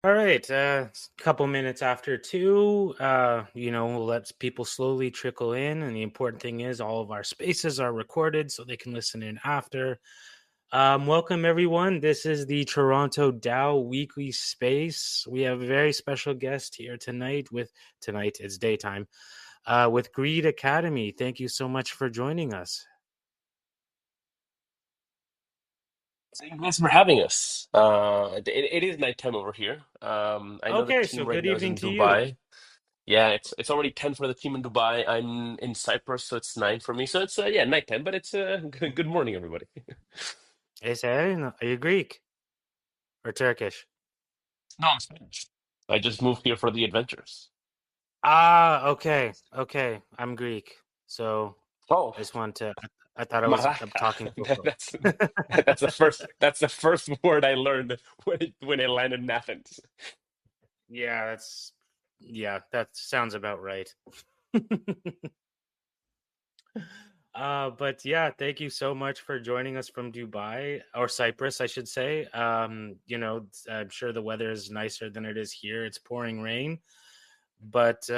All right, couple minutes after two. We'll let people slowly trickle in, and the important thing is all of our spaces are recorded so they can listen in after. Welcome everyone. This is the Toronto DAO Weekly Space. We have a very special guest here tonight. Tonight it's daytime. With Greed Academy. Thank you so much for joining us. Thanks for having us. It is nighttime over here. I know the Okay, team so right good now is evening in to you. Dubai. Yeah, it's already 10 for the team in Dubai. I'm in Cyprus, so it's 9 for me. So it's yeah, nighttime, but it's good morning, everybody. Are you Greek or Turkish? No, I'm Spanish. I just moved here for the adventures. Okay. I'm Greek. So Oh, I just want to. I thought I was Malaka. talking Coco. That's the first word I learned when I landed in Athens. That sounds about right. But yeah, thank you so much for joining us from Dubai or Cyprus, I should say. I'm sure the weather is nicer than it is here. It's pouring rain, but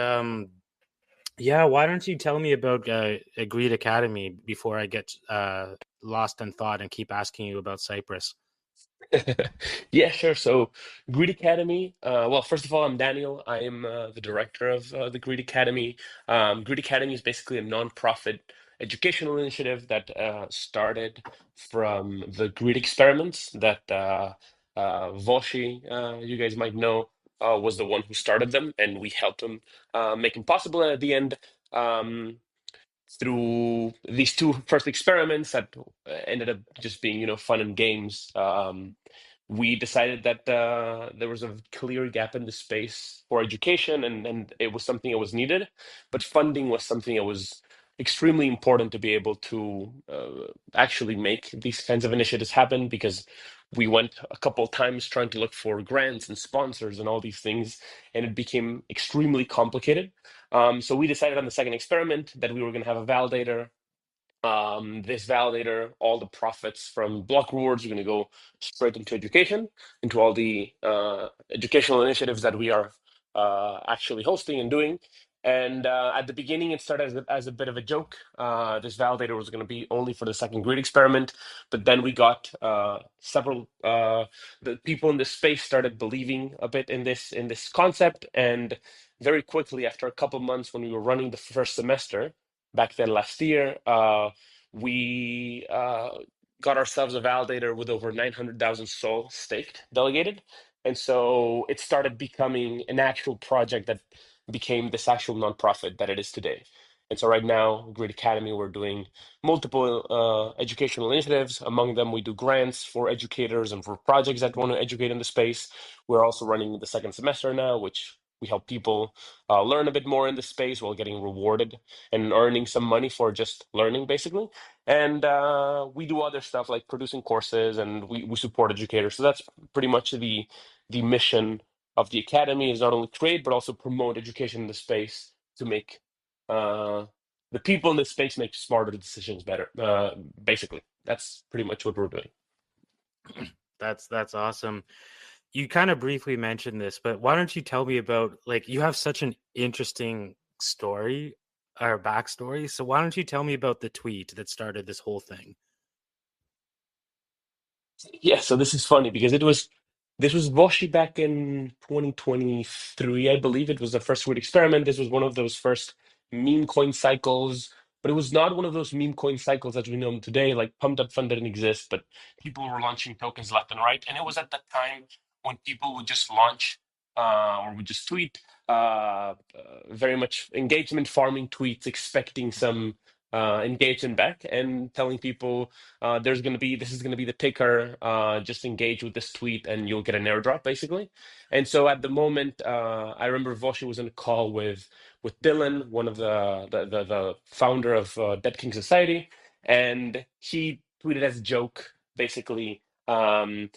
yeah, why don't you tell me about Agreed Academy before I get lost in thought and keep asking you about Cyprus? Yeah, sure. So, Greed Academy. Well, first of all, I'm Daniel. I am the director of the Greed Academy. Greed Academy is basically a nonprofit educational initiative that started from the Greed experiments that Voshi, you guys might know, was the one who started them, and we helped him make them possible. And at the end, um, through these two first experiments that ended up just being, fun and games. We decided that there was a clear gap in the space for education, and it was something that was needed, but funding was something that was extremely important to be able to actually make these kinds of initiatives happen because we went a couple of times trying to look for grants and sponsors and all these things, and it became extremely complicated. So we decided on the second experiment that we were going to have a validator. This validator, all the profits from block rewards are going to go straight into education, into all the educational initiatives that we are actually hosting and doing. And at the beginning, it started as a bit of a joke. This validator was going to be only for the second grid experiment, but then we got several the people in this space started believing a bit in this concept, and very quickly, after a couple months, when we were running the first semester back then last year, we got ourselves a validator with over 900,000 SOL staked, delegated. And so it started becoming an actual project that became this actual nonprofit that it is today. And so right now, Grid Academy, we're doing multiple educational initiatives. Among them, we do grants for educators and for projects that want to educate in the space. We're also running the second semester now, which we help people learn a bit more in the space while getting rewarded and earning some money for just learning, basically. And we do other stuff like producing courses, and we support educators. So that's pretty much the mission of the academy, is not only create but also promote education in the space to make uh, the people in this space make smarter decisions better. Basically, that's pretty much what we're doing. That's awesome. You kind of briefly mentioned this, but why don't you tell me about, like, you have such an interesting story or backstory. So why don't you tell me about the tweet that started this whole thing? Yeah, so this is funny because this was Voshi back in 2023, I believe. It was the first weird experiment. This was one of those first meme coin cycles, but it was not one of those meme coin cycles as we know them today. Like Pumped Up Fund didn't exist, but people were launching tokens left and right. And it was at that time when people would just launch or would just tweet very much engagement farming tweets, expecting some engagement back and telling people this is going to be the ticker, just engage with this tweet and you'll get an airdrop, basically. And so at the moment, I remember Voshi was in a call with Dylan, one of the founder of Dead King Society, and he tweeted as a joke, basically, I'm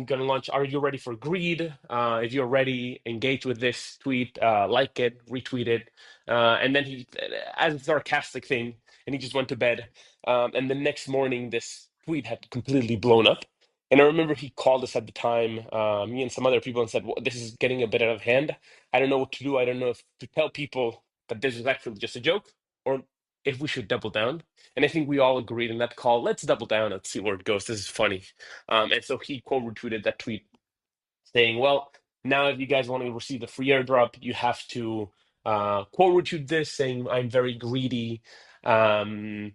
gonna launch, are you ready for greed? If you're ready, engage with this tweet, like it, retweet it. And then he, as a sarcastic thing, and he just went to bed. And the next morning, this tweet had completely blown up. And I remember he called us at the time, me and some other people, and said, well, "This is getting a bit out of hand. I don't know what to do. I don't know if to tell people that this was actually just a joke or if we should double down." And I think we all agreed in that call, let's double down and see where it goes. This is funny. And so he quote retweeted that tweet saying, "Well, now if you guys want to receive the free airdrop, you have to quote retweet this saying I'm very greedy." Um,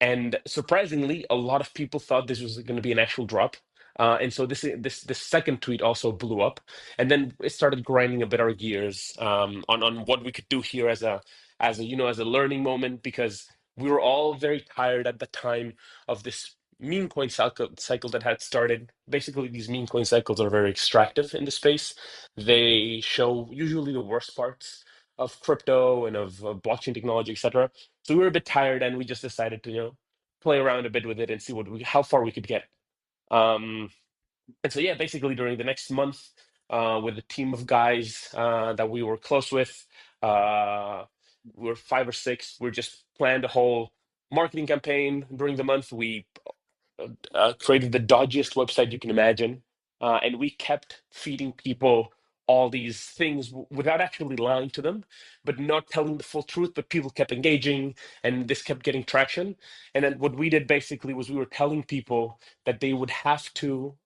and surprisingly, a lot of people thought this was going to be an actual drop. And so this second tweet also blew up, and then it started grinding a bit our gears on what we could do here as a as a learning moment, because we were all very tired at the time of this meme coin cycle that had started. Basically, these meme coin cycles are very extractive in the space. They show usually the worst parts of crypto and of blockchain technology, etc. So we were a bit tired, and we just decided to, play around a bit with it and see how far we could get. Um, and so, yeah, basically during the next month, with a team of guys that we were close with, we were 5 or 6. We just planned a whole marketing campaign during the month. We created the dodgiest website you can imagine. And we kept feeding people all these things without actually lying to them, but not telling the full truth. But people kept engaging, and this kept getting traction. And then what we did basically was we were telling people that they would have to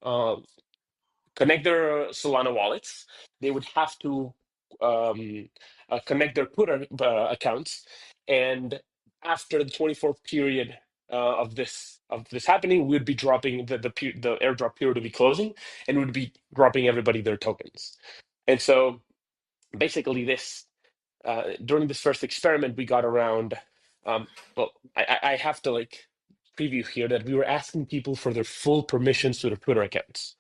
connect their Solana wallets. They would have to connect their Twitter accounts, and after the 24 period of this happening, we'd be dropping the airdrop period would be closing, and we'd be dropping everybody their tokens. And so basically, this during this first experiment, we got around. Um, well, I have to like preview here that we were asking people for their full permissions to their Twitter accounts.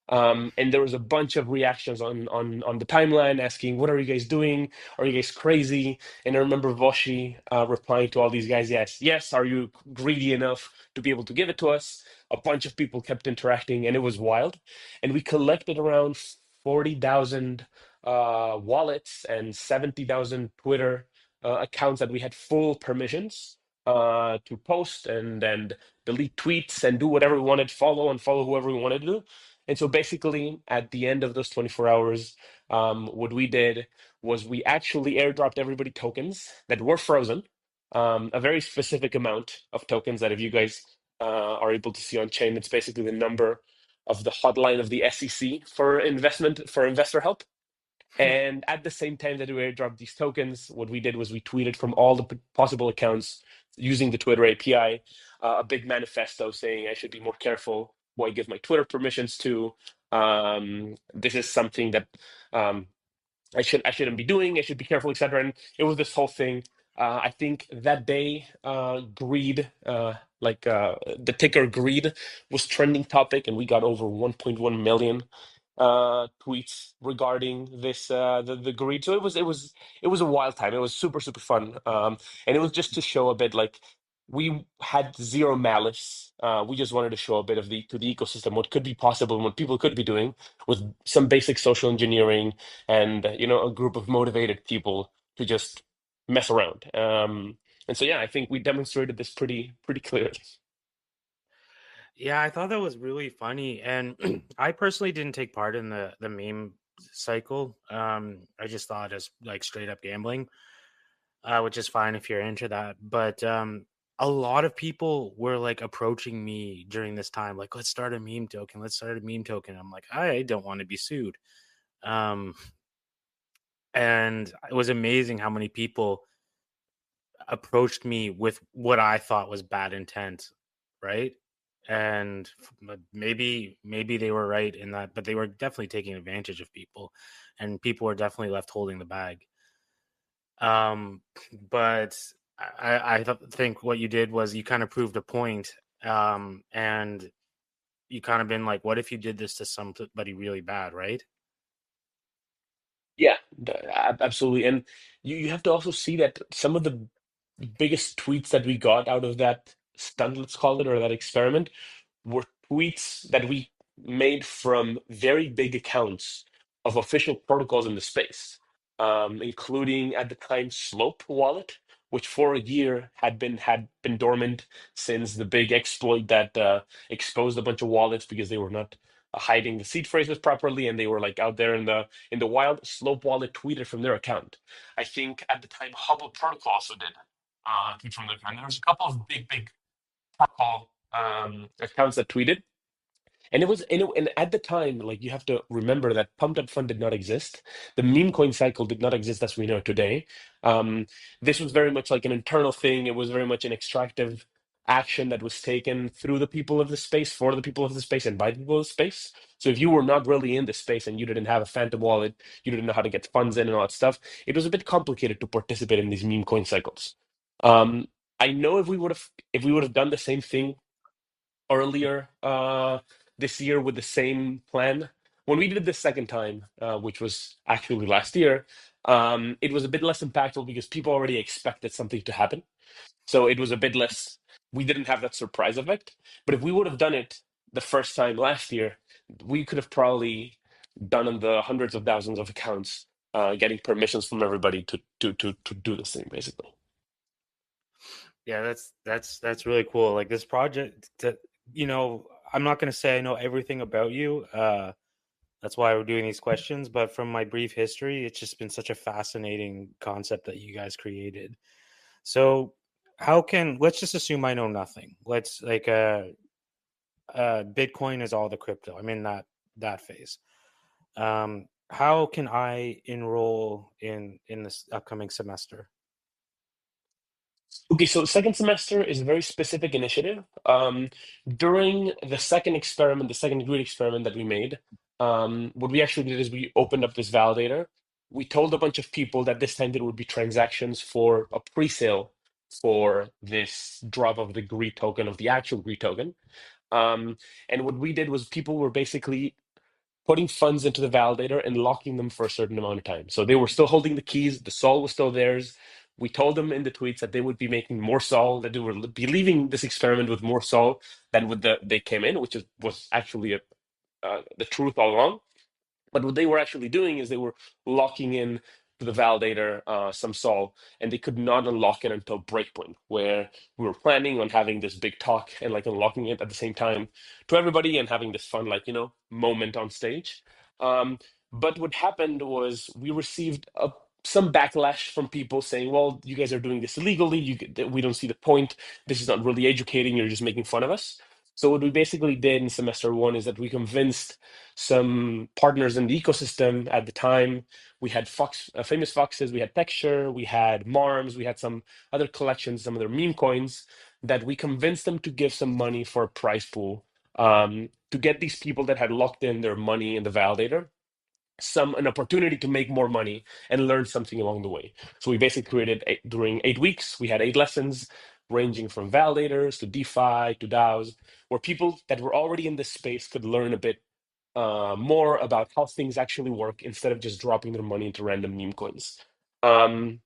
And there was a bunch of reactions on the timeline asking, "What are you guys doing? Are you guys crazy?" And I remember Voshi replying to all these guys, "Yes, yes. Are you greedy enough to be able to give it to us?" A bunch of people kept interacting, and it was wild. And we collected around 40,000 wallets and 70,000 Twitter accounts that we had full permissions to post and delete tweets and do whatever we wanted, follow and follow whoever we wanted to do. And so basically, at the end of those 24 hours, what we did was we actually airdropped everybody tokens that were frozen, a very specific amount of tokens that if you guys are able to see on chain, it's basically the number of the hotline of the SEC for investor help. And at the same time that we airdropped these tokens, what we did was we tweeted from all the possible accounts using the Twitter API a big manifesto saying I should be more careful who I give my Twitter permissions to. This is something that um, I shouldn't be doing. I should be careful, etc. And it was this whole thing. I think that day, greed, the ticker greed, was trending topic, and we got over 1.1 million tweets regarding this the greed. So it was a wild time. It was super super fun, and it was just to show a bit like we had zero malice. We just wanted to show a bit of the to the ecosystem what could be possible and what people could be doing with some basic social engineering and a group of motivated people to just mess around. And so yeah, I think we demonstrated this pretty clearly. Yeah, I thought that was really funny, and I personally didn't take part in the meme cycle. I just thought as like straight up gambling, which is fine if you're into that. But a lot of people were like approaching me during this time, like, "Let's start a meme token. Let's start a meme token." I'm like, I don't want to be sued. Um, and it was amazing how many people approached me with what I thought was bad intent, right? And maybe they were right in that, but they were definitely taking advantage of people, and people were definitely left holding the bag. Um, but think what you did was you kind of proved a point, and you kind of been like, what if you did this to somebody really bad, right? Yeah, absolutely. And you have to also see that some of the biggest tweets that we got out of that stunt, let's call it, or that experiment, were tweets that we made from very big accounts of official protocols in the space, including at the time Slope Wallet, which for a year had been dormant since the big exploit that exposed a bunch of wallets because they were not hiding the seed phrases properly, and they were like out there in the wild. Slope Wallet tweeted from their account. I think at the time Hubble Protocol also did tweet from their account. There was a couple of big protocol accounts that tweeted, and and at the time, like, you have to remember that Pumped Up Fund did not exist. The meme coin cycle did not exist as we know it today. Um, this was very much like an internal thing. It was very much an extractive action that was taken through the people of the space, for the people of the space, and by the people of the space. So if you were not really in the space and you didn't have a phantom wallet, you didn't know how to get funds in and all that stuff, it was a bit complicated to participate in these meme coin cycles. Um, I know if we would have done the same thing earlier this year with the same plan. When we did it the second time, which was actually last year, it was a bit less impactful because people already expected something to happen. So it was a bit less, we didn't have that surprise effect. But if we would have done it the first time last year, we could have probably done on the hundreds of thousands of accounts, getting permissions from everybody to do this thing, basically. Yeah, that's really cool. Like this project, I'm not going to say I know everything about you. That's why we're doing these questions. But from my brief history, it's just been such a fascinating concept that you guys created. So, let's just assume I know nothing. Let's like Bitcoin is all the crypto. I'm in that phase. How can I enroll in this upcoming semester? Okay, so second semester is a very specific initiative. During the second experiment, the second grid experiment that we made, what we actually did is we opened up this validator. We told a bunch of people that this time there would be transactions for a pre-sale for this drop of the greed token, of the actual greed token. Um, and what we did was people were basically putting funds into the validator and locking them for a certain amount of time. So they were still holding the keys, the sol was still theirs. We told them in the tweets that they would be making more sol, that they would be leaving this experiment with more sol than with they came in, which was actually the truth all along. But what they were actually doing is they were locking in to the validator some sol, and they could not unlock it until breakpoint, where we were planning on having this big talk and like unlocking it at the same time to everybody and having this fun, like, moment on stage. Um, but what happened was we received some backlash from people saying, "Well, you guys are doing this illegally. We don't see the point. This is not really educating. You're just making fun of us." So what we basically did in semester one is that we convinced some partners in the ecosystem at the time. We had famous foxes, we had Texture, we had Marms, we had some other collections, some other meme coins that we convinced them to give some money for a prize pool, to get these people that had locked in their money in the validator an opportunity to make more money and learn something along the way. So we basically created during 8 weeks, we had 8 lessons ranging from validators to DeFi to DAOs, where people that were already in this space could learn a bit more about how things actually work instead of just dropping their money into random meme coins. Um,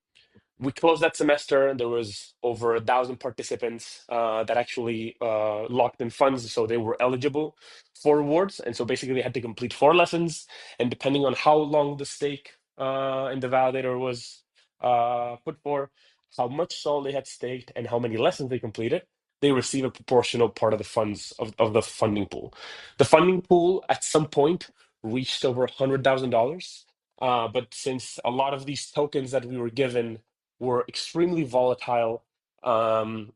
we closed that semester. There was over 1,000 participants that actually locked in funds, so they were eligible for rewards. And so basically, they had to complete 4 lessons, and depending on how long the stake in the validator was put for, how much SOL they had staked, and how many lessons they completed, they receive a proportional part of the funds of the funding pool. The funding pool at some point reached over $100,000. But since a lot of these tokens that we were given were extremely volatile on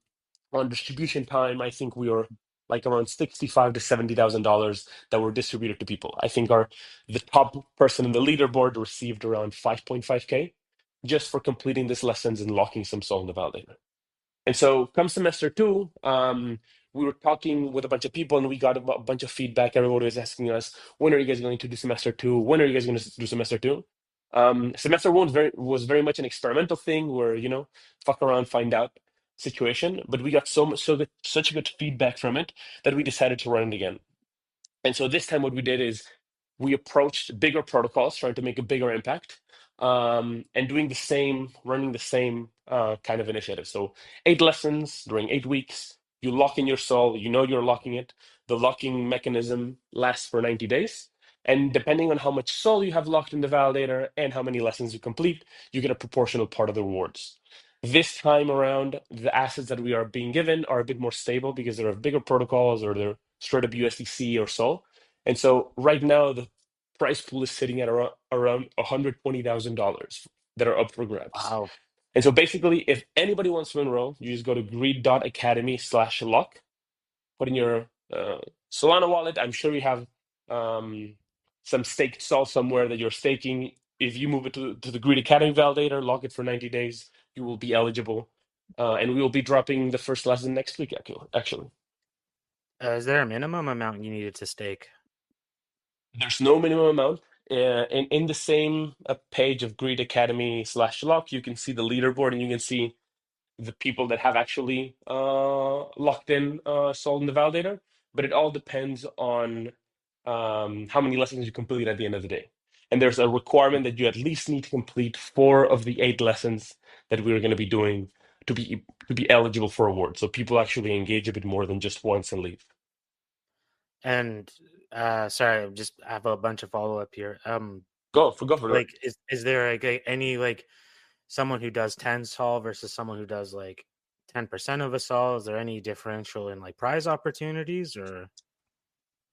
distribution time, I think we were like around $65 to $70,000 that were distributed to people. I think the top person in the leaderboard received around 5.5K just for completing these lessons and locking some soul in the validator. And so, come semester two, we were talking with a bunch of people, and we got a bunch of feedback. Everybody was asking us, "When are you guys going to do semester two? When are you guys going to do semester two?" Semester one was very much an experimental thing, where fuck around, find out situation. But we got such good feedback from it that we decided to run it again. And so this time, what we did is we approached bigger protocols, trying to make a bigger impact, and running the same kind of initiative. So 8 lessons during 8 weeks. You lock in your soul. You know you're locking it. The locking mechanism lasts for 90 days. And depending on how much soul you have locked in the validator and how many lessons you complete, you get a proportional part of the rewards. This time around, the assets that we are being given are a bit more stable because they're bigger protocols or they're straight up USDC or Sol. And so right now, the price pool is sitting at around $120,000 that are up for grabs. Wow. And so basically, if anybody wants to enroll, you just go to greed.academy/lock, put in your Solana wallet. I'm sure you have some staked Sol somewhere that you're staking. If you move it to the Greed Academy validator, lock it for 90 days, you will be eligible. And we will be dropping the first lesson next week, actually. Is there a minimum amount you needed to stake? There's no minimum amount. In the same page of Greed Academy/lock, you can see the leaderboard and you can see the people that have actually locked in Sol in the validator. But it all depends on how many lessons you complete at the end of the day. And there's a requirement that you at least need to complete 4 of the 8 lessons that we're going to be doing to be eligible for award. So people actually engage a bit more than just once and leave. And sorry, I have a bunch of follow up here. Go for it. Like, is there any like someone who does 10 sol versus someone who does like 10% of a sol? Is there any differential in like prize opportunities or?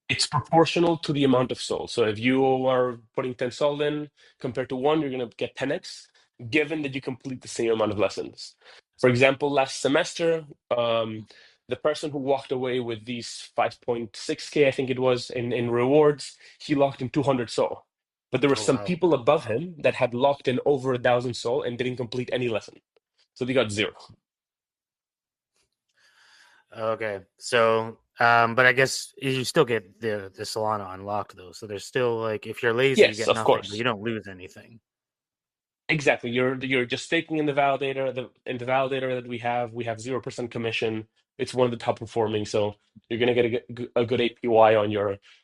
It's proportional to the amount of Sol. So if you are putting 10 Sol in compared to 1, you're going to get 10x, given that you complete the same amount of lessons. For example, last semester, the person who walked away with these 5.6K, I think it was, in rewards, he locked in 200 Sol. But there were Oh some wow. people above him that had locked in over 1,000 Sol and didn't complete any lesson. So they got 0. Okay. So but I guess you still get the Solana unlocked though. So there's still like if you're lazy you Yes, get of nothing, but you course. don't lose anything. Exactly. You're just staking in the validator. In the validator that we have 0% commission. It's one of the top performing. So you're gonna get a good APY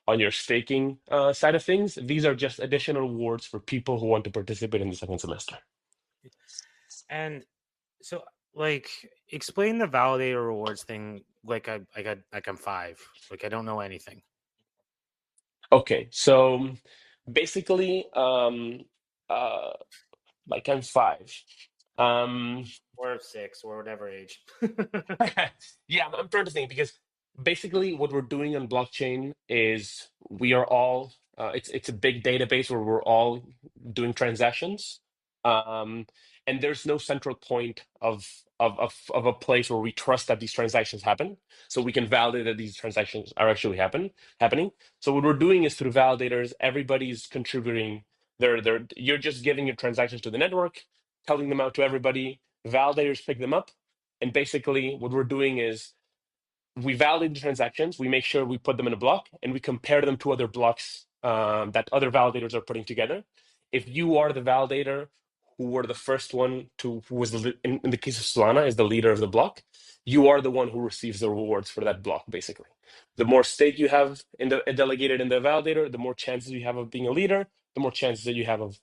on your staking side of things. These are just additional rewards for people who want to participate in the second semester. And so like explain the validator rewards thing like I'm 5. Like I don't know anything. Okay, so basically, uh, like I'm 5. Um, Or 6 or whatever age. Yeah, I'm trying to think because basically what we're doing on blockchain is we are all it's a big database where we're all doing transactions, um, and there's no central point of a place where we trust that these transactions happen, so we can validate that these transactions are actually happening. So what we're doing is through validators, everybody's contributing. You're just giving your transactions to the network, telling them out to everybody. Validators pick them up, and basically, what we're doing is we validate the transactions, we make sure we put them in a block, and we compare them to other blocks that other validators are putting together. If you are the validator who were the first one who was in the case of Solana, is the leader of the block, you are the one who receives the rewards for that block, basically. The more stake you have in the delegated in the validator, the more chances you have of being a leader, the more chances that you have of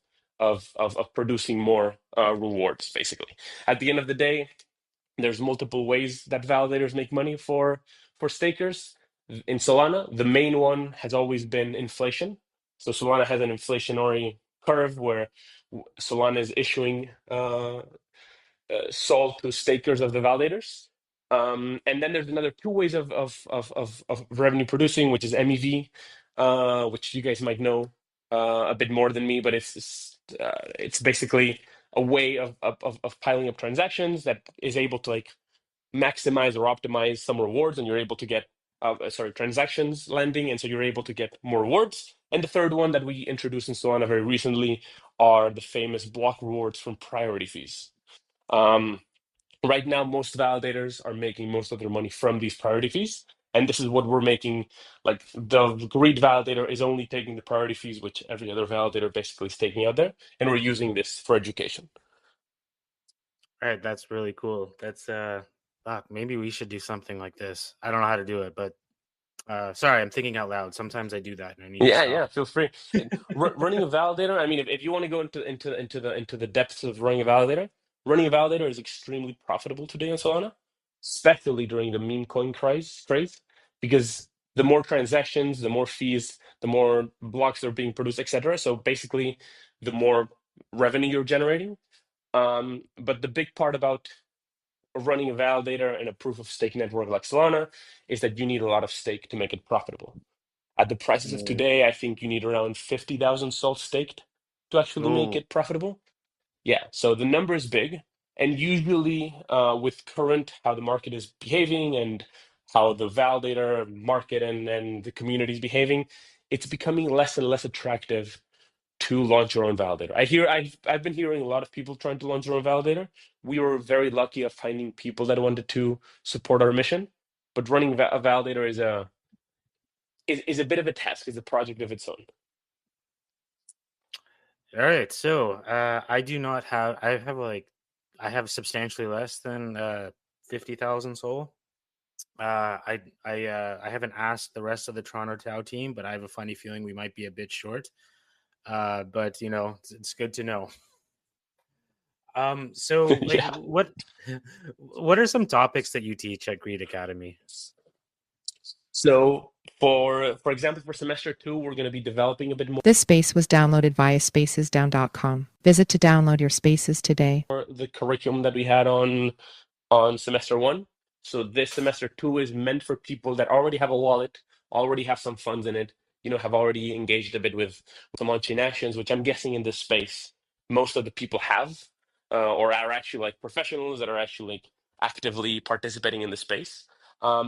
producing more rewards, basically. At the end of the day, there's multiple ways that validators make money for stakers. In Solana, the main one has always been inflation. So Solana has an inflationary curve where Solana is issuing Sol to stakers of the validators. And then there's another 2 ways of revenue producing, which is MEV, which you guys might know a bit more than me, but it's basically a way of piling up transactions that is able to like maximize or optimize some rewards, and you're able to get transactions landing, and so you're able to get more rewards. And the third one that we introduced in Solana very recently are the famous block rewards from priority fees. Um, right now, most validators are making most of their money from these priority fees. And this is what we're making. Like the Greed validator is only taking the priority fees, which every other validator basically is taking out there. And we're using this for education. All right, that's really cool. That's fuck, maybe we should do something like this. I don't know how to do it, but sorry, I'm thinking out loud. Sometimes I do that and I need to Yeah, stop. yeah, feel free. Running a validator, I mean, if you want to go into the depths of running a validator, is extremely profitable today on Solana, especially during the meme coin craze, because the more transactions, the more fees, the more blocks that are being produced, etc. So basically, the more revenue you're generating. But the big part about running a validator and a proof of stake network like Solana is that you need a lot of stake to make it profitable. At the prices of Mm. today, I think you need around 50,000 SOL staked to actually make Oh, it profitable. Yeah, so the number is big. And usually, with current how the market is behaving and how the validator market and the community is behaving, it's becoming less and less attractive to launch your own validator. I've been hearing a lot of people trying to launch their own validator. We were very lucky of finding people that wanted to support our mission, but running a validator is a bit of a task, is a project of its own. all right. So I do not have. I have substantially less than 50,000 soul. I haven't asked the rest of the Toronto DAO team, but I have a funny feeling we might be a bit short. But it's good to know. So like, Yeah. what are some topics that you teach at Greed Academy? So for example, for semester 2, we're going to be developing a bit more This space was downloaded via spacesdown.com. Visit to download your spaces today. the curriculum that we had on semester 1. So this semester 2 is meant for people that already have a wallet, already have some funds in it, have already engaged a bit with some on-chain actions, which I'm guessing in this space most of the people have, or are actually like professionals that are actually like actively participating in the space.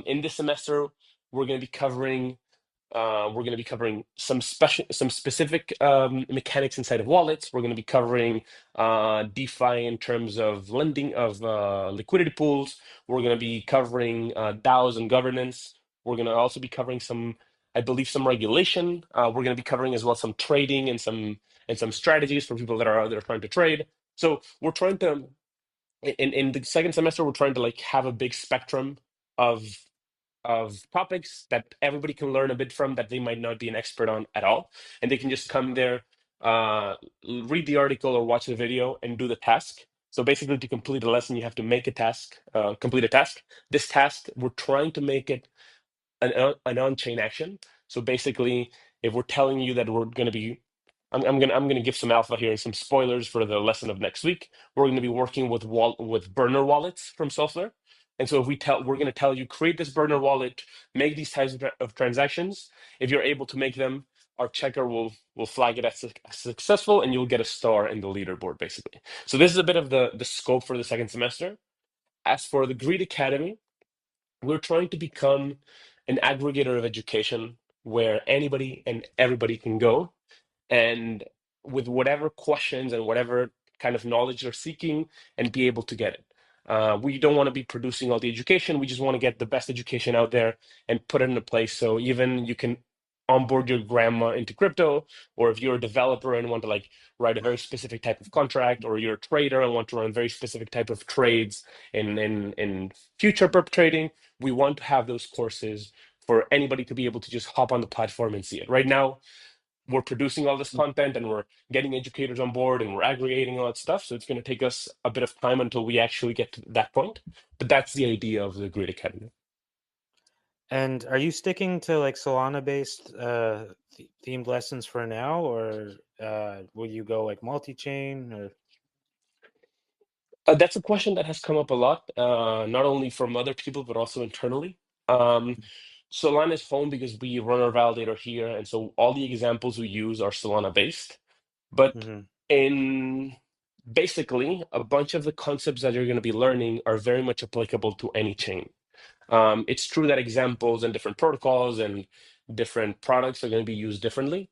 In this semester, we're going to be covering some specific mechanics inside of wallets. We're going to be covering DeFi in terms of lending of liquidity pools. We're going to be covering DAOs and governance. We're going to also be covering I believe, some regulation. We're going to be covering as well some trading and some strategies for people that are out there trying to trade. So we're trying to in the second semester we're trying to like have a big spectrum of topics that everybody can learn a bit from that they might not be an expert on at all, and they can just come there, read the article or watch the video and do the task. So basically, to complete a lesson, you have to make a task, complete a task. This task, we're trying to make it an on-chain action. So basically, if we're telling you that we're going to be I'm gonna give some alpha here and some spoilers for the lesson of next week. We're going to be working with burner wallets from Solflare. And so if we're going to tell you create this burner wallet, make these types of transactions. If you're able to make them, our checker will flag it as successful, and you'll get a star in the leaderboard, basically. So this is a bit of the scope for the second semester. As for the Greed Academy, we're trying to become an aggregator of education where anybody and everybody can go and with whatever questions and whatever kind of knowledge they're seeking and be able to get it. We don't want to be producing all the education. We just want to get the best education out there and put it in a place so even you can onboard your grandma into crypto, or if you're a developer and want to like write a very specific type of contract, or you're a trader and want to run very specific type of trades in future perp trading, we want to have those courses for anybody to be able to just hop on the platform and see it. Right now, we're producing all this content and we're getting educators on board and we're aggregating all that stuff. So it's going to take us a bit of time until we actually get to that point. But that's the idea of the Grid Academy. And are you sticking to like Solana based themed lessons for now, or will you go like multi-chain or That's a question that has come up a lot, not only from other people, but also internally. Um, Solana is home because we run our validator here. And so all the examples we use are Solana based. But Mhm. in basically, a bunch of the concepts that you're going to be learning are very much applicable to any chain. It's true that examples and different protocols and different products are going to be used differently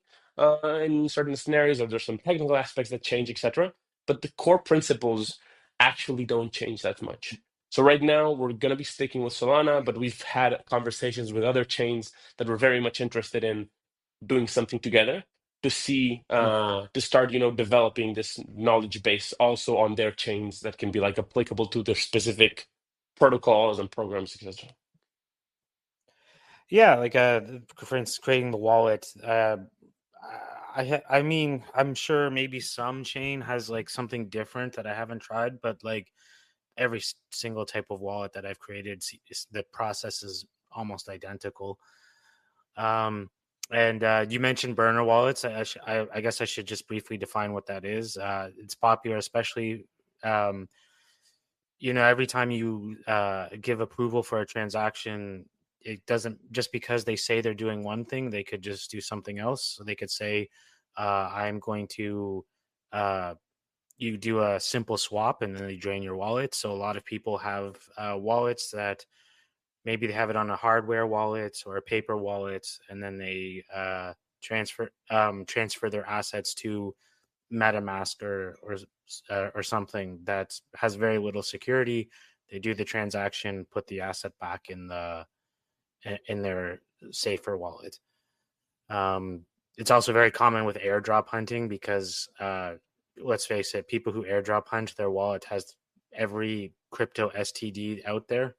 in certain scenarios, or there's some technical aspects that change, etc. But the core principles actually don't change that much. So right now we're going to be sticking with Solana, but we've had conversations with other chains that we're very much interested in doing something together to see to start developing this knowledge base also on their chains that can be like applicable to their specific protocols and programs, etc. Yeah, like for instance, creating the wallet. I mean, I'm sure maybe some chain has like something different that I haven't tried, but like every single type of wallet that I've created, the process is almost identical. Um, and you mentioned burner wallets. I guess I should just briefly define what that is. It's popular, especially every time you give approval for a transaction, it doesn't, just because they say they're doing one thing, they could just do something else. So they could say, I'm going to, you do a simple swap and then they drain your wallet. So a lot of people have wallets that maybe they have it on a hardware wallet or a paper wallet, and then they transfer their assets to MetaMask or something that has very little security. They do the transaction, put the asset back in their safer wallet. It's also very common with airdrop hunting because let's face it, people who airdrop hunt, their wallet has every crypto STD out there.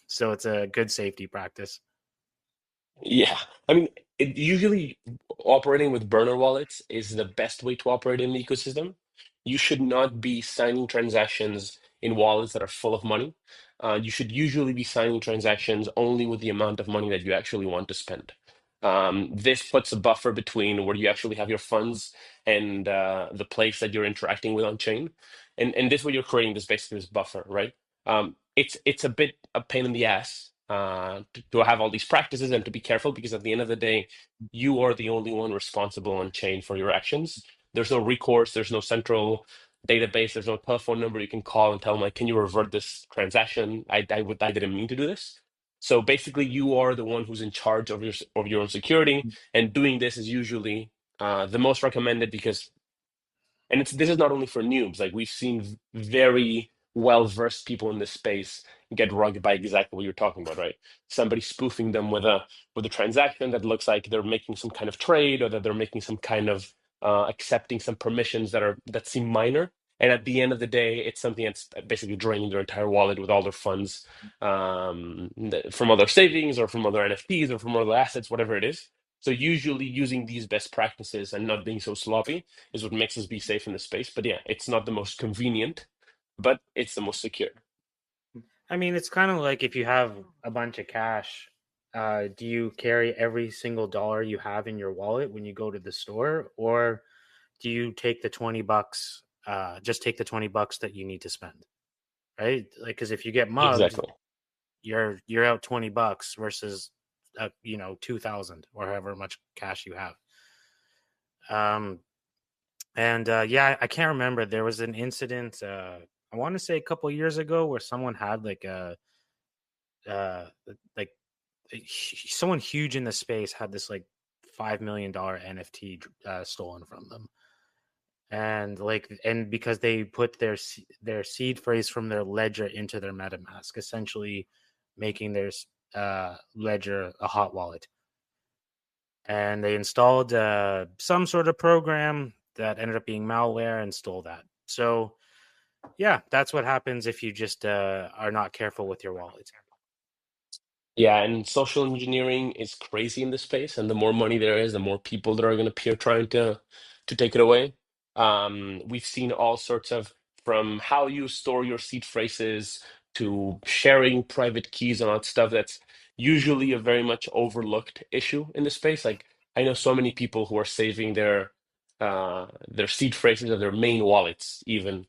So it's a good safety practice. Yeah, I mean, usually operating with burner wallets is the best way to operate in the ecosystem. You should not be signing transactions in wallets that are full of money. You should usually be signing transactions only with the amount of money that you actually want to spend. This puts a buffer between where you actually have your funds and the place that you're interacting with on chain. And this way you're creating this buffer, right? It's a bit a pain in the ass to have all these practices and to be careful because at the end of the day, you are the only one responsible on chain for your actions. There's no recourse, there's no central database, there's no telephone number you can call and tell them like, can you revert this transaction? I didn't mean to do this. So basically, you are the one who's in charge of your own security, and doing this is usually the most recommended because and this is not only for noobs. Like we've seen very well-versed people in this space get rugged by exactly what you're talking about, right? Somebody spoofing them with a transaction that looks like they're making some kind of trade or that they're making some kind of accepting some permissions that seem minor. And at the end of the day, it's something that's basically draining their entire wallet with all their funds from other savings or from other NFTs or from other assets, whatever it is. So usually using these best practices and not being so sloppy is what makes us be safe in the space. But yeah, it's not the most convenient, but it's the most secure. I mean, it's kind of like if you have a bunch of cash, do you carry every single dollar you have in your wallet when you go to the store, or do you take the $20, just take the $20 that you need to spend, right? Like, because if you get mugged, Exactly. you're out $20 versus 2,000 or however much cash you have. And yeah, I can't remember. There was an incident. I want to say a couple years ago where someone had uh like someone huge in the space had this like $5 million NFT stolen from them, and because they put their seed phrase from their ledger into their MetaMask, essentially making their ledger a hot wallet, and they installed some sort of program that ended up being malware and stole that. So yeah, that's what happens if you just are not careful with your wallet. Yeah, and social engineering is crazy in this space, and the more money there is, the more people that are going to appear trying to take it away. We've seen all sorts of from how you store your seed phrases to sharing private keys and all that stuff. That's usually a very much overlooked issue in the space. Like I know so many people who are saving their seed phrases of their main wallets, even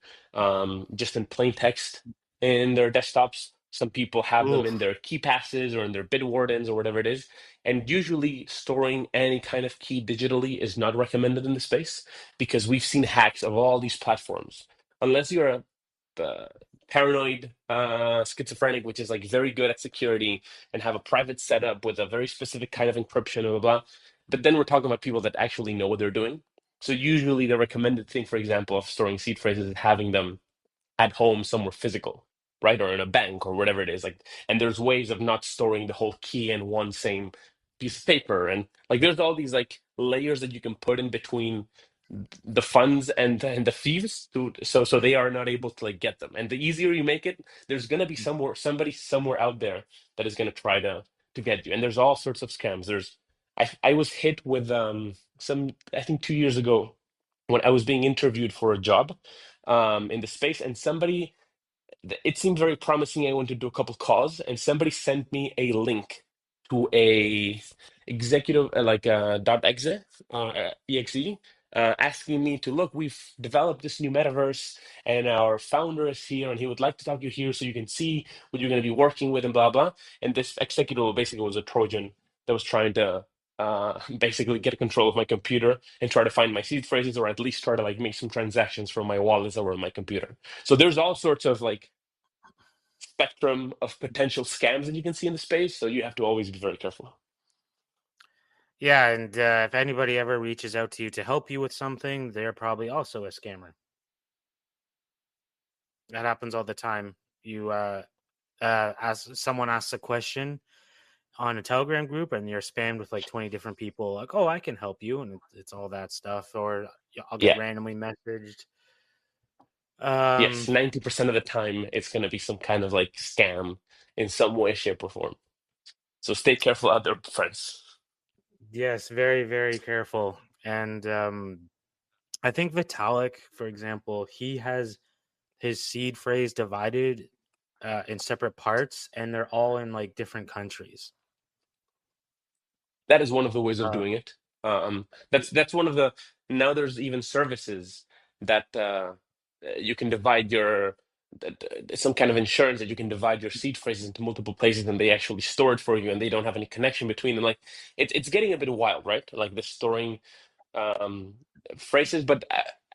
just in plain text in their desktops. Some people have them in Oof. their key passes or in their bid wardens or whatever it is. And usually storing any kind of key digitally is not recommended in the space because we've seen hacks of all these platforms. Unless you're a paranoid schizophrenic, which is like very good at security and have a private setup with a very specific kind of encryption, blah, blah, blah. But then we're talking about people that actually know what they're doing. So usually the recommended thing, for example, of storing seed phrases is having them at home somewhere physical, right? Or in a bank or whatever it is. Like, and there's ways of not storing the whole key in one same piece of paper. And like there's all these like layers that you can put in between the funds and the thieves so they are not able to like get them. And the easier you make it, there's gonna be somebody somewhere out there that is gonna try to get you. And there's all sorts of scams. I was hit with some I think 2 years ago when I was being interviewed for a job in the space, and somebody it seemed very promising. I went to do a couple calls, and somebody sent me a link to a executive like .exe exe asking me to look, we've developed this new metaverse, and our founder is here, and he would like to talk to you here so you can see what you're going to be working with, and blah blah. And this executive basically was a Trojan that was trying to basically get control of my computer and try to find my seed phrases, or at least try to like make some transactions from my wallets that were on my computer. So there's all sorts of like spectrum of potential scams that you can see in the space. So you have to always be very careful. Yeah, and if anybody ever reaches out to you to help you with something, they're probably also a scammer. That happens all the time. You as someone asks a question on a Telegram group, and you're spammed with like 20 different people, like, "Oh, I can help you," and it's all that stuff. Or I'll get Yeah. randomly messaged. Yes, Um, 90% of the time it's going to be some kind of like scam in some way, shape, or form. So stay careful out there, friends. yes, very, very careful. And I think Vitalik, for example, he has his seed phrase divided in separate parts, and they're all in like different countries. That is one of the ways of Uh, doing it. That's one of the now there's even services that you can divide your some kind of insurance that you can divide your seed phrases into multiple places and they actually store it for you and they don't have any connection between them. Like it's getting a bit wild, right? Like the storing um, phrases, but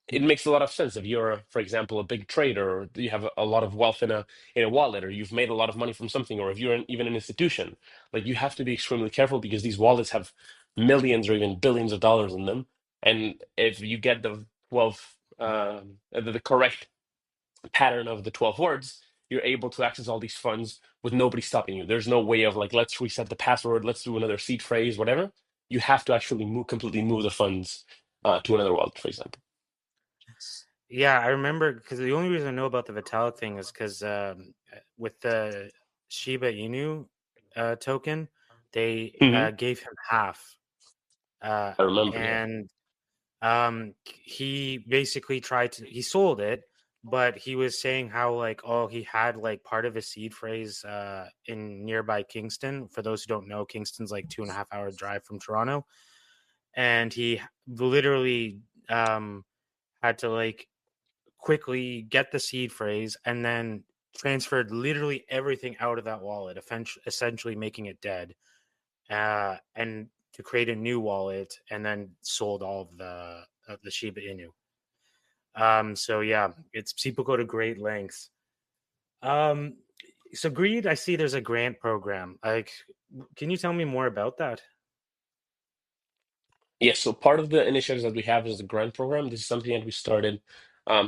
it makes a lot of sense if you're, for example, a big trader, or you have a lot of wealth in a wallet, or you've made a lot of money from something, or if you're even an institution, like you have to be extremely careful because these wallets have millions or even billions of dollars in them, and if you get the 12, the correct pattern of the 12 words, you're able to access all these funds with nobody stopping you. There's no way of like, let's reset the password, let's do another seed phrase, whatever. You have to actually completely move the funds to another wallet, for example. yeah, I remember because the only reason I know about the Vitalik thing is because with the Shiba Inu token, they Hmm. gave him half, uh, I remember, yeah. and he basically tried to he sold it, but he was saying how like, oh, he had like part of his seed phrase in nearby Kingston. For those who don't know, Kingston's like 2.5 hour drive from Toronto, and he literally had to like quickly get the seed phrase and then transferred literally everything out of that wallet, essentially making it dead, and to create a new wallet, and then sold all of the Shiba Inu. So yeah, it's people go to great lengths. Um, so Greed, I see there's a grant program. Like, can you tell me more about that? Yes, so part of the initiatives that we have is the grant program. This is something that we started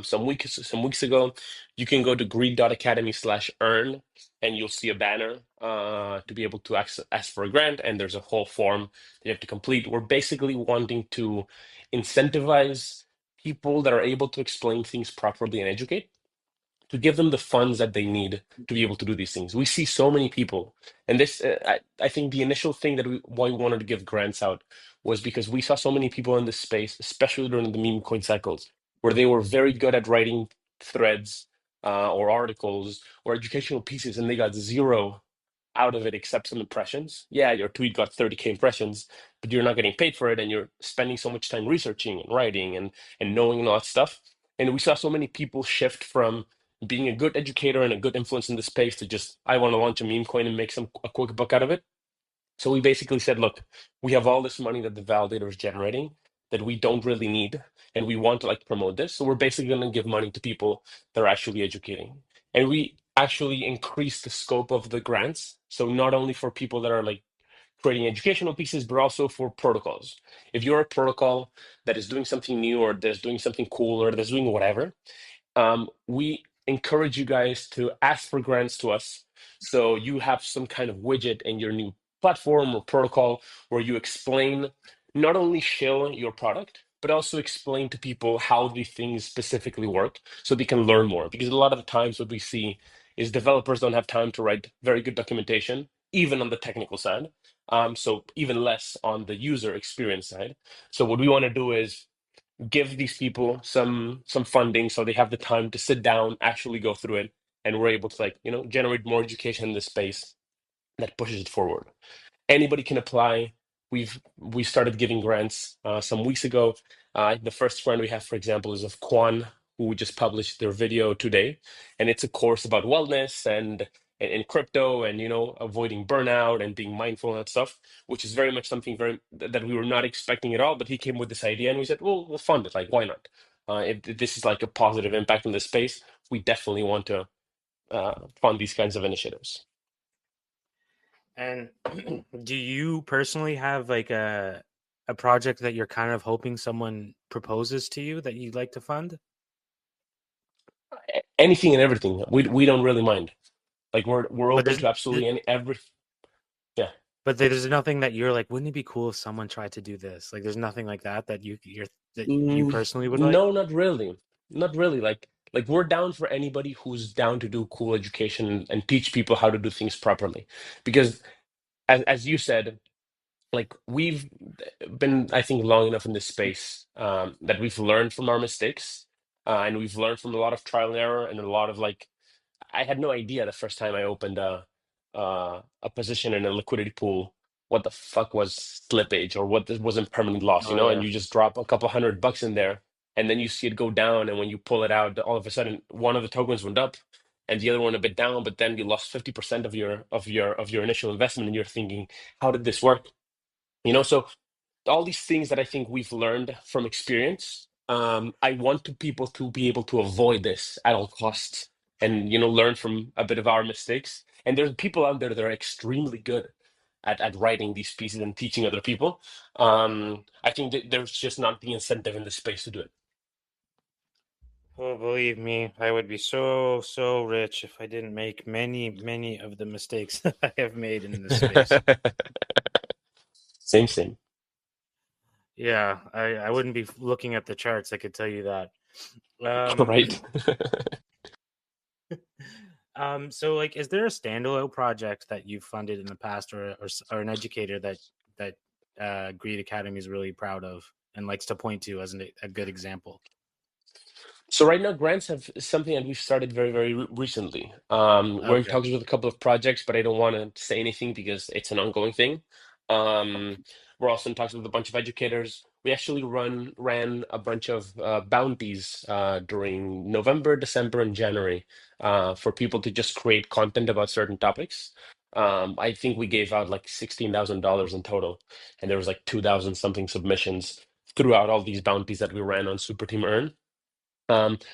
some weeks ago. You can go to greed.academy/earn and you'll see a banner to be able to ask for a grant, and there's a whole form that you have to complete. We're basically wanting to incentivize people that are able to explain things properly and educate to give them the funds that they need to be able to do these things. We see so many people, and this I think the initial thing that why we wanted to give grants out was because we saw so many people in this space, especially during the meme coin cycles, where they were very good at writing threads or articles or educational pieces, and they got zero out of it except some impressions. Yeah, your tweet got 30K impressions, but you're not getting paid for it, and you're spending so much time researching and writing and knowing and all that stuff. And we saw so many people shift from being a good educator and a good influence in the space to just I want to launch a meme coin and make a quick buck out of it. So we basically said, look, we have all this money that the validator is generating that we don't really need, and we want to like promote this. So we're basically going to give money to people that are actually educating, and we actually increase the scope of the grants. So not only for people that are like creating educational pieces, but also for protocols. If you're a protocol that is doing something new or that's doing something cool or that's doing whatever, we encourage you guys to ask for grants to us. So you have some kind of widget in your new platform or protocol where you explain, not only show your product, but also explain to people how these things specifically work so they can learn more. Because a lot of the times what we see is developers don't have time to write very good documentation, even on the technical side. So even less on the user experience side. So what we want to do is give these people some funding so they have the time to sit down, actually go through it, and we're able to like, generate more education in this space that pushes it forward. Anybody can apply. we started giving grants some weeks ago. The first grant we have, for example, is of Quan, who just published their video today, and it's a course about wellness and crypto, and avoiding burnout and being mindful and that stuff, which is very much something that we were not expecting at all. But he came with this idea, and we said, well, we'll fund it. Like, why not? If this is like a positive impact in the space, we definitely want to fund these kinds of initiatives. And do you personally have like a project that you're kind of hoping someone proposes to you that you'd like to fund? Anything and everything. We don't really mind. Like we're But open to absolutely every. Yeah. there's nothing that you're like, wouldn't it be cool if someone tried to do this? Like there's nothing like that that you personally would like? No, not really. Not really. Like we're down for anybody who's down to do cool education and teach people how to do things properly. Because as you said, like we've been, I think, long enough in this space that we've learned from our mistakes, and we've learned from a lot of trial and error and a lot of like I had no idea the first time I opened a position in a liquidity pool what the fuck was slippage or what this wasn't permanent loss, Oh yeah. and you just drop a couple $100 in there and then you see it go down, and when you pull it out, all of a sudden one of the tokens went up and the other one a bit down, but then you lost 50% of your initial investment, and you're thinking, how did this work? So all these things that I think we've learned from experience. I want people to be able to avoid this at all costs, and learn from a bit of our mistakes. And there's people out there that are extremely good at writing these pieces and teaching other people. I think that there's just not the incentive in the space to do it. Oh, believe me, I would be so rich if I didn't make many of the mistakes that I have made in this space. Same. Yeah, I wouldn't be looking at the charts, I could tell you that. Right. So like, is there a standalone project that you've funded in the past, or an educator that Greed Academy is really proud of and likes to point to as a good example? So right now, grants have something that we've started very, very recently. We're in Okay. talks with a couple of projects, but I don't want to say anything because it's an ongoing thing. We're also in talks with a bunch of educators. We actually ran a bunch of bounties during November, December, and January for people to just create content about certain topics. I think we gave out like $16,000 in total, and there was like 2,000 something submissions throughout all these bounties that we ran on Super Team Earn.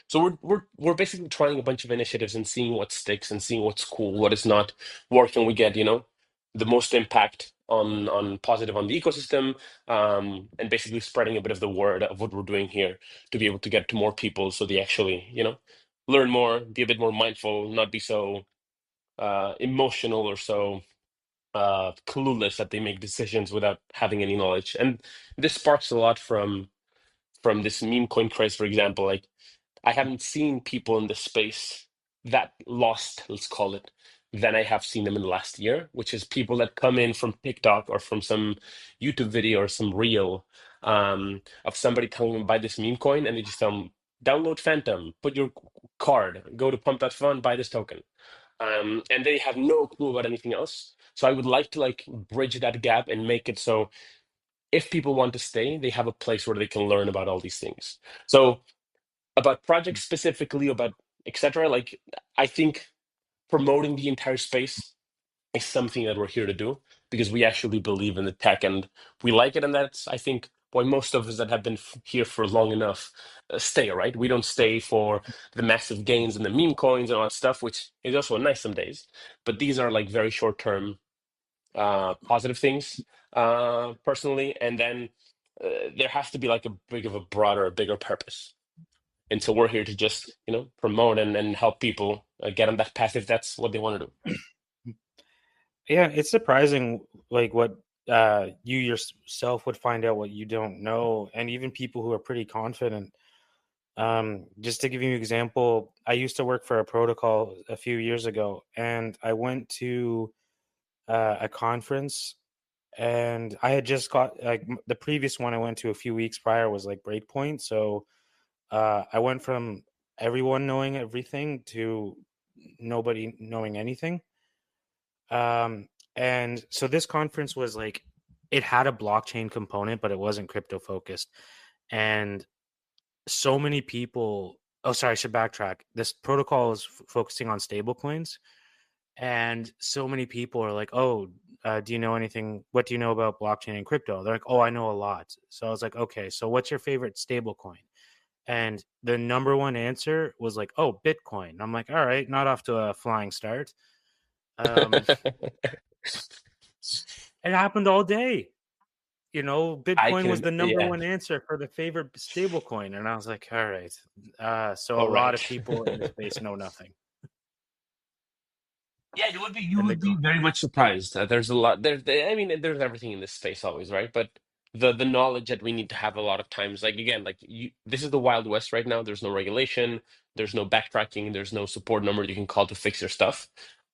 So we're basically trying a bunch of initiatives and seeing what sticks and seeing what's cool, what is not. Where can we get, the most impact on positive on the ecosystem, and basically spreading a bit of the word of what we're doing here to be able to get to more people so they actually, learn more, be a bit more mindful, not be so emotional or so clueless that they make decisions without having any knowledge. And this sparks a lot from this meme coin craze, for example. Like I haven't seen people in this space that lost, let's call it, than I have seen them in the last year, which is people that come in from TikTok or from some YouTube video or some reel of somebody telling them buy this meme coin, and they just tell them download Phantom, put your card, go to pump.fun, buy this token. And they have no clue about anything else. So I would like to like bridge that gap and make it so if people want to stay, they have a place where they can learn about all these things. So about projects specifically, about etc. Like I think promoting the entire space is something that we're here to do because we actually believe in the tech and we like it, and that's I think why most of us that have been here for long enough stay. Right? We don't stay for the massive gains and the meme coins and all that stuff, which is also nice some days. But these are like very short term positive things personally, and then there has to be like a bigger purpose. And so we're here to just, promote and help people get on that path if that's what they want to do. Yeah, it's surprising like what you yourself would find out what you don't know, and even people who are pretty confident. Just to give you an example, I used to work for a protocol a few years ago, and I went to a conference, and I had just got like the previous one I went to a few weeks prior was like Breakpoint. So I went from everyone knowing everything to nobody knowing anything. And so this conference was like it had a blockchain component, but it wasn't crypto focused. And so many people, oh, sorry, I should backtrack. This protocol is focusing on stable coins. And so many people are like, oh, do you know anything? What do you know about blockchain and crypto? They're like, oh, I know a lot. So I was like, okay, so what's your favorite stable coin? And the number one answer was like, oh, Bitcoin. I'm like, all right, not off to a flying start. Um, it happened all day. You know, I Bitcoin was can, the number yeah. one answer for the favorite stable coin. And I was like, all right. So a All lot right. of people in the space know nothing. Yeah, you And would be very much surprised. There's a lot I mean, there's everything in this space always, right? But the knowledge that we need to have a lot of times, like again, like this is the Wild West right now. There's no regulation, there's no backtracking, there's no support number you can call to fix your stuff.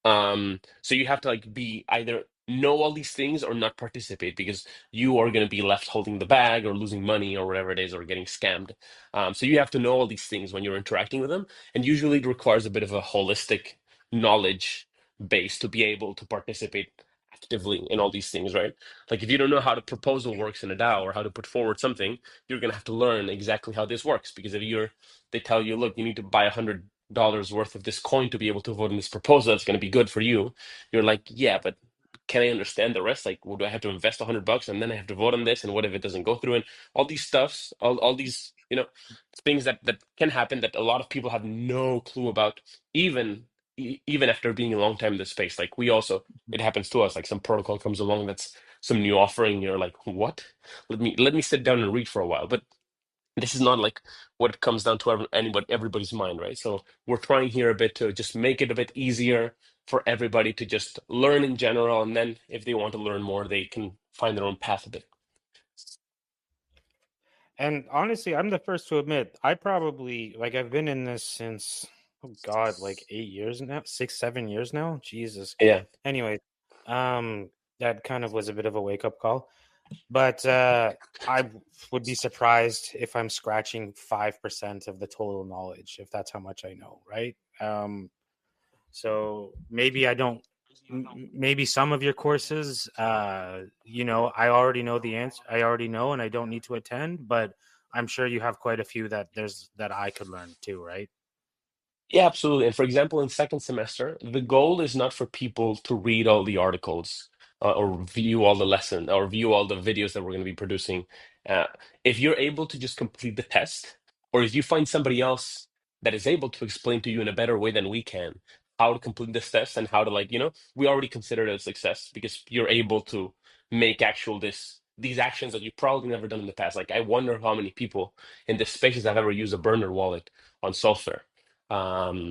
So you have to like be either know all these things or not participate because you are going to be left holding the bag or losing money or whatever it is or getting scammed. So you have to know all these things when you're interacting with them, and usually it requires a bit of a holistic knowledge base to be able to participate actively in all these things, right? Like if you don't know how the proposal works in a DAO or how to put forward something, you're gonna have to learn exactly how this works. Because if they tell you, look, you need to buy $100 worth of this coin to be able to vote in this proposal that's gonna be good for you. You're like, yeah, but can I understand the rest? Like, well, do I have to invest $100 and then I have to vote on this? And what if it doesn't go through? And all these stuffs, all these, things that can happen that a lot of people have no clue about, even even after being a long time in the space. Like we also, it happens to us. Like some protocol comes along that's some new offering. You're like, what? Let me sit down and read for a while. But this is not like what it comes down to everybody's mind, right? So we're trying here a bit to just make it a bit easier for everybody to just learn in general, and then if they want to learn more, they can find their own path a bit. And honestly, I'm the first to admit, I probably like I've been in this since oh God, like 8 years now, 6, 7 years now. Jesus. Yeah. Anyway, that kind of was a bit of a wake-up call. But would be surprised if I'm scratching 5% of the total knowledge, if that's how much I know, right? So maybe I don't maybe some of your courses I already know the answer, I already know, and I don't need to attend, but I'm sure you have quite a few that I could learn too, right? Yeah, absolutely. And for example, in second semester, the goal is not for people to read all the articles or view all the lesson or view all the videos that we're going to be producing. Uh, if you're able to just complete the test, or if you find somebody else that is able to explain to you in a better way than we can how to complete this test and how to we already consider it a success because you're able to make actual these actions that you've probably never done in the past. Like I wonder how many people in this spaces have ever used a burner wallet on Solfair.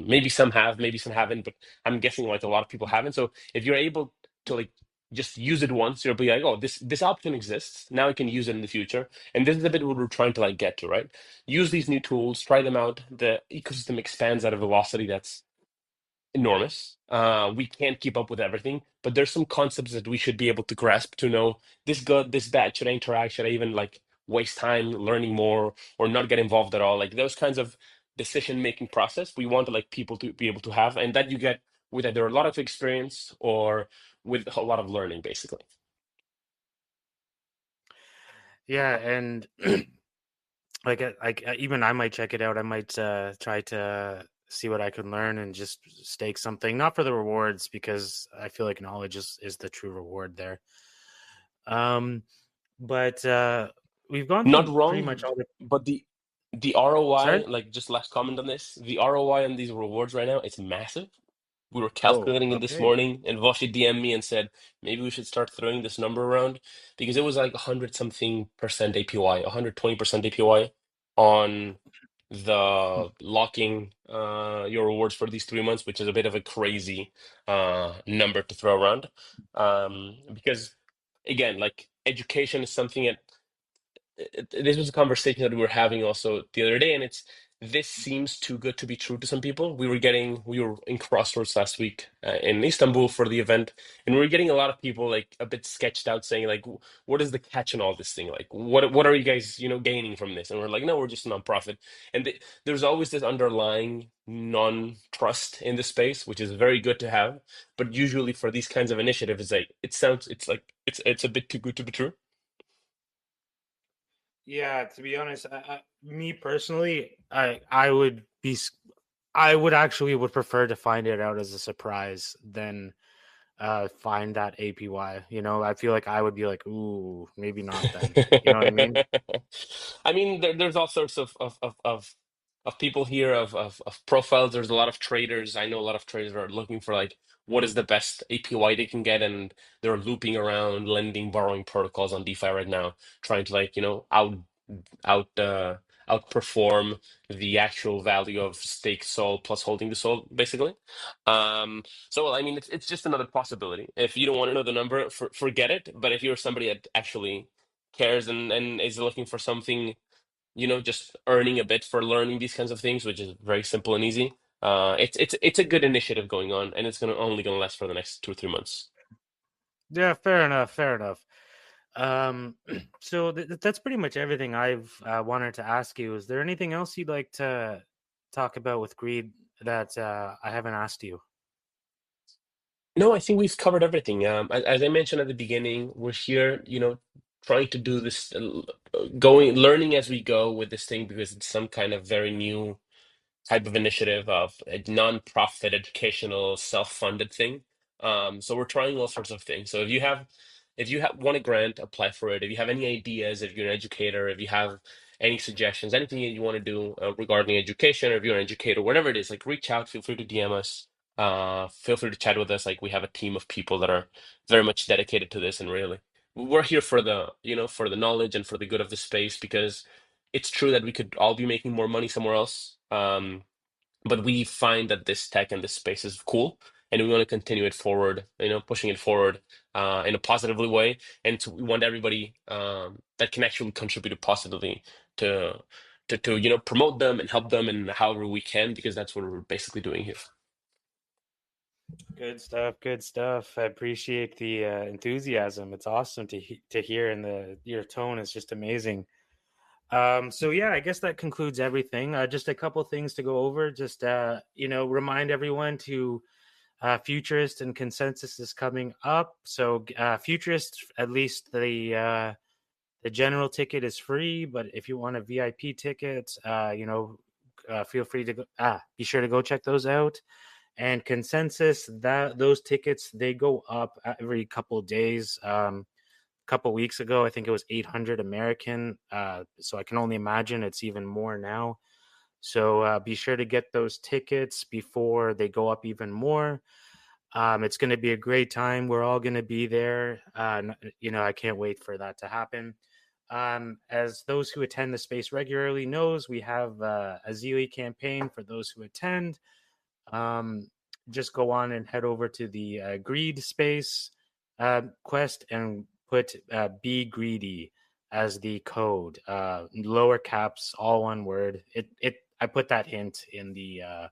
Maybe some have, maybe some haven't, but I'm guessing like a lot of people haven't. So if you're able to like just use it once, you'll be like, oh, this option exists. Now I can use it in the future. And this is a bit what we're trying to like get to, right? Use these new tools, try them out. The ecosystem expands at a velocity that's enormous. We can't keep up with everything, but there's some concepts that we should be able to grasp to know this good, this bad. Should I interact? Should I even like waste time learning more or not get involved at all? Like those kinds of decision-making process we want like people to be able to have, and that you get with either a lot of experience or with a lot of learning, basically. Yeah, and even I might check it out. I might try to see what I could learn and just stake something, not for the rewards, because I feel like knowledge is the true reward there. Um, but we've gone Not through pretty much wrong, all the. but the ROI, Sorry. like just last comment on this, the ROI on these rewards right now, it's massive. We were Oh, calculating it this okay. morning, and Voshi DM'd me and said maybe we should start throwing this number around because it was like 100 something percent APY, 120% APY on the locking your rewards for these 3 months, which is a bit of a crazy number to throw around. Because again, like education is something that this was a conversation that we were having also the other day, and it's this seems too good to be true to some people. We were in Crossroads last week in Istanbul for the event, and we were getting a lot of people like a bit sketched out saying like, what is the catch in all this thing? Like, what are you guys, gaining from this? And we're like, no, we're just a nonprofit. And there's always this underlying non-trust in the space, which is very good to have. But usually for these kinds of initiatives, it's a bit too good to be true. Yeah, to be honest, me personally, I would actually would prefer to find it out as a surprise than find that APY. I feel like I would be like, ooh, maybe not then. You know what I mean? I mean, there's all sorts of people here of profiles. There's a lot of traders. I know a lot of traders are looking for like what is the best APY they can get, and they're looping around lending, borrowing protocols on DeFi right now, trying to like out outperform the actual value of stake sold plus holding the sold, basically. So well, I mean, it's just another possibility. If you don't want to know the number, forget it. But if you're somebody that actually cares and is looking for something, just earning a bit for learning these kinds of things, which is very simple and easy. It's a good initiative going on, and it's only gonna last for the next 2 or 3 months. Yeah, fair enough. Fair enough. So that's pretty much everything I've wanted to ask you. Is there anything else you'd like to talk about with greed that I haven't asked you? No, I think we've covered everything. As I mentioned at the beginning, we're here, trying to do this, learning as we go with this thing because it's some kind of very new type of initiative of a non-profit educational self-funded thing. So we're trying all sorts of things. So if you have want a grant, apply for it. If you have any ideas, if you're an educator, if you have any suggestions, anything that you want to do regarding education, or if you're an educator, whatever it is, like reach out, feel free to DM us. Feel free to chat with us. Like we have a team of people that are very much dedicated to this, and really, we're here for the knowledge and for the good of the space because it's true that we could all be making more money somewhere else. But we find that this tech and this space is cool, and we want to continue it forward, pushing it forward in a positive way. And we want everybody that can actually contribute positively to promote them and help them in however we can, because that's what we're basically doing here. Good stuff. Good stuff. I appreciate the enthusiasm. It's awesome to hear, and your tone is just amazing. So yeah, I guess that concludes everything. Just a couple things to go over. Just remind everyone to Futurist and Consensus is coming up. So Futurist, at least the general ticket is free, but if you want a VIP ticket, feel free to be sure to go check those out. And Consensus, that those tickets, they go up every couple of days. Couple weeks ago, I think it was 800 American. So I can only imagine it's even more now. So be sure to get those tickets before they go up even more. It's going to be a great time. We're all going to be there. I can't wait for that to happen. As those who attend the space regularly knows, we have a Zeely campaign for those who attend. Um, just go on and head over to the Greed Space quest and put "Be Greedy" as the code. Lower caps, all one word. I put that hint in the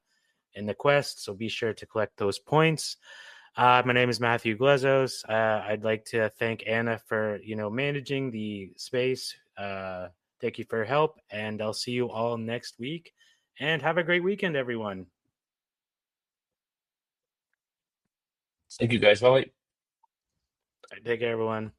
quest, so be sure to collect those points. My name is Matthew Glezos. I'd like to thank Anna for managing the space. Thank you for your help, and I'll see you all next week. And have a great weekend, everyone. Thank you guys. Bye. Take care, everyone.